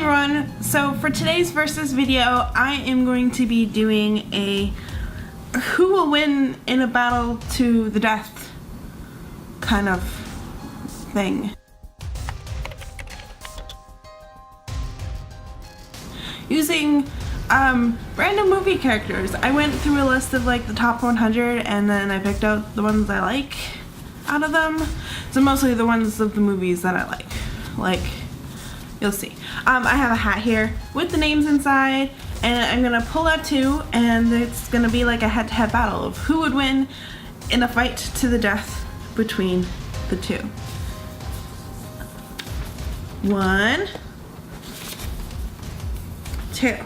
everyone, so for today's versus video, I am going to be doing a who will win in a battle to the death kind of thing. Using random movie characters. I went through a list of like the top 100 and then I picked out the ones I like out of them. So mostly the ones of the movies that I like. You'll see. I have a hat here with the names inside, and I'm gonna pull out two, and it's gonna be like a head-to-head battle of who would win in a fight to the death between the two. 1, 2.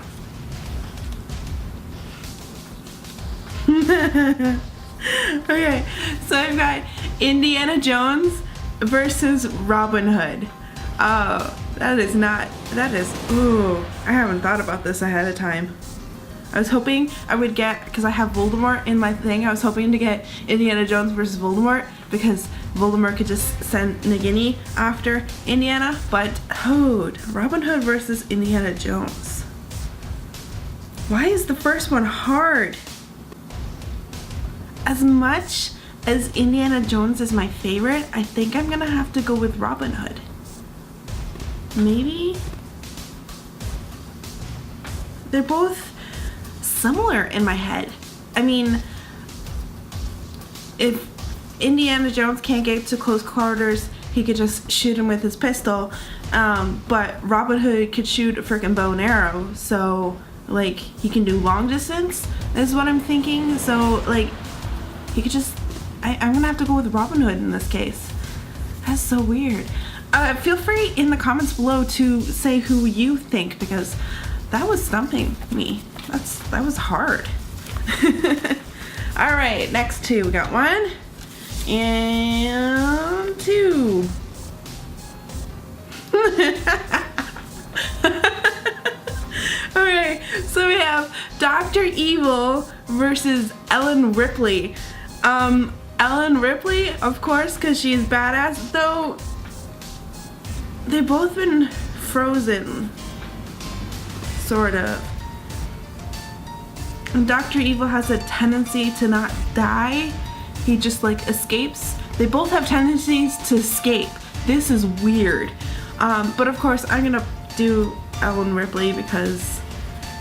Okay, so I've got Indiana Jones versus Robin Hood. Oh, ooh, I haven't thought about this ahead of time. I was hoping I would get, because I have Voldemort in my thing, I was hoping to get Indiana Jones versus Voldemort, because Voldemort could just send Nagini after Indiana, but Robin Hood versus Indiana Jones. Why is the first one hard? As much as Indiana Jones is my favorite, I think I'm gonna have to go with Robin Hood. Maybe? They're both similar in my head. I mean, if Indiana Jones can't get to close quarters, he could just shoot him with his pistol, but Robin Hood could shoot a freaking bow and arrow, so like he can do long distance is what I'm thinking. So like he could just, I'm gonna have to go with Robin Hood in this case. That's so weird. Feel free in the comments below to say who you think, because that was stumping me. That was hard. All right, next two. We got 1 and 2. Okay, so we have Dr. Evil versus Ellen Ripley. Ellen Ripley, of course, because she's badass, though. They've both been frozen, sort of. And Dr. Evil has a tendency to not die. He just like escapes. They both have tendencies to escape. This is weird. But of course I'm gonna do Ellen Ripley because,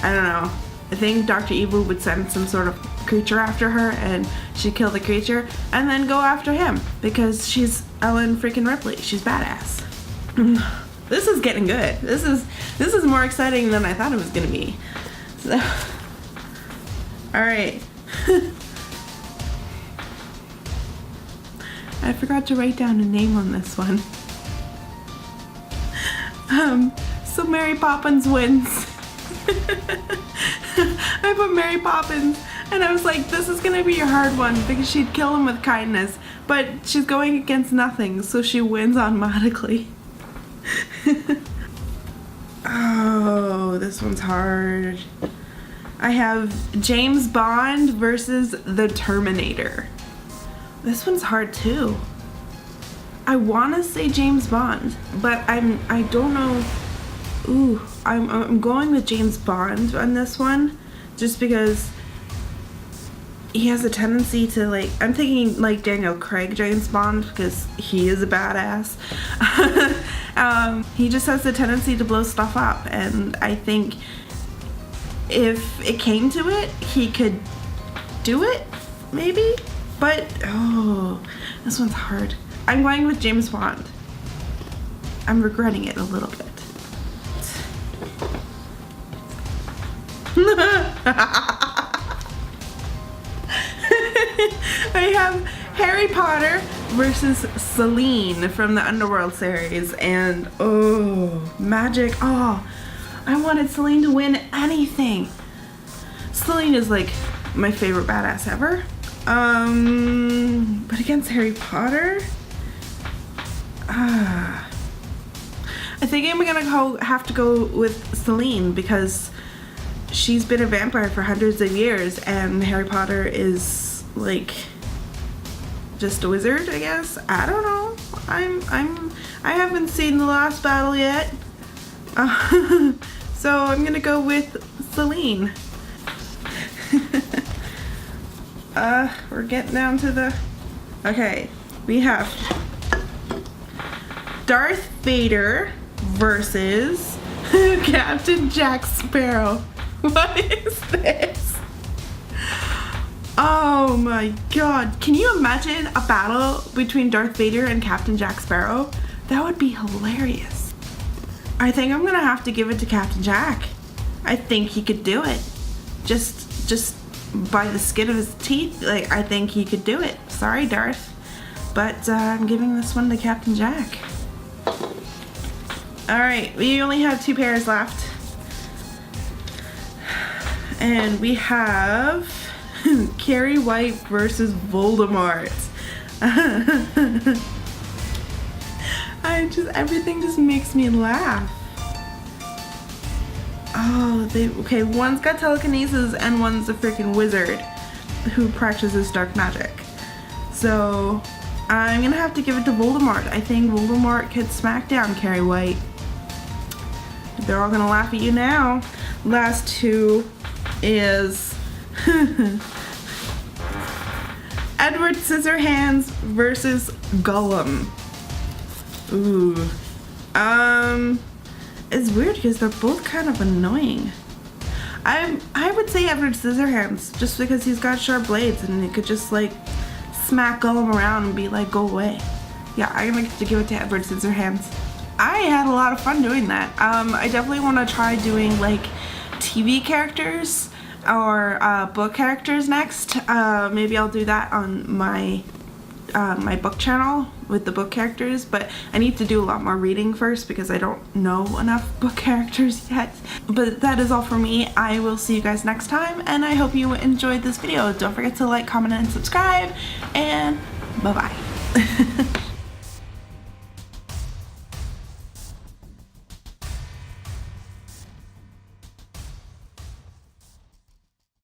I don't know, I think Dr. Evil would send some sort of creature after her and she'd kill the creature and then go after him because she's Ellen freaking Ripley. She's badass. This is getting good. This is more exciting than I thought it was gonna be. So, all right. I forgot to write down a name on this one. So Mary Poppins wins. I put Mary Poppins and I was like, this is gonna be a hard one because she'd kill him with kindness, but she's going against nothing, so she wins automatically. Oh, this one's hard. I have James Bond versus the Terminator. This one's hard too. I want to say James Bond, but I don't know. Ooh, I'm going with James Bond on this one, just because he has a tendency to like, I'm thinking like Daniel Craig James Bond because he is a badass. He just has the tendency to blow stuff up, and I think if it came to it, he could do it, maybe, but oh, this one's hard. I'm going with James Bond. I'm regretting it a little bit. I have Harry Potter versus Celine from the Underworld series, and oh, magic. Oh, I wanted Celine to win anything. Celine is like my favorite badass ever. But against Harry Potter, I think I'm gonna have to go with Celine because she's been a vampire for hundreds of years, and Harry Potter is like just a wizard, I guess. I don't know. I haven't seen The Last Battle yet. So I'm gonna go with Celine. We're getting down to the... Okay, we have Darth Vader versus Captain Jack Sparrow. What is this? Oh my god. Can you imagine a battle between Darth Vader and Captain Jack Sparrow? That would be hilarious. I think I'm gonna have to give it to Captain Jack. I think he could do it. Just by the skin of his teeth, like, I think he could do it. Sorry, Darth, but I'm giving this one to Captain Jack. Alright, we only have 2 pairs left. And we have Carrie White versus Voldemort. Everything just makes me laugh. Oh, okay, one's got telekinesis and one's a freaking wizard who practices dark magic. So I'm gonna have to give it to Voldemort. I think Voldemort could smack down Carrie White. They're all gonna laugh at you now. Last 2 is Edward Scissorhands versus Gollum. Ooh. It's weird because they're both kind of annoying. I would say Edward Scissorhands just because he's got sharp blades and he could just like smack Gollum around and be like, go away. Yeah, I'm gonna have to give it to Edward Scissorhands. I had a lot of fun doing that. I definitely want to try doing like TV characters or book characters next. Maybe I'll do that on my my book channel with the book characters, but I need to do a lot more reading first because I don't know enough book characters yet. But that is all for me. I will see you guys next time, and I hope you enjoyed this video. Don't forget to like, comment, and subscribe, and bye-bye.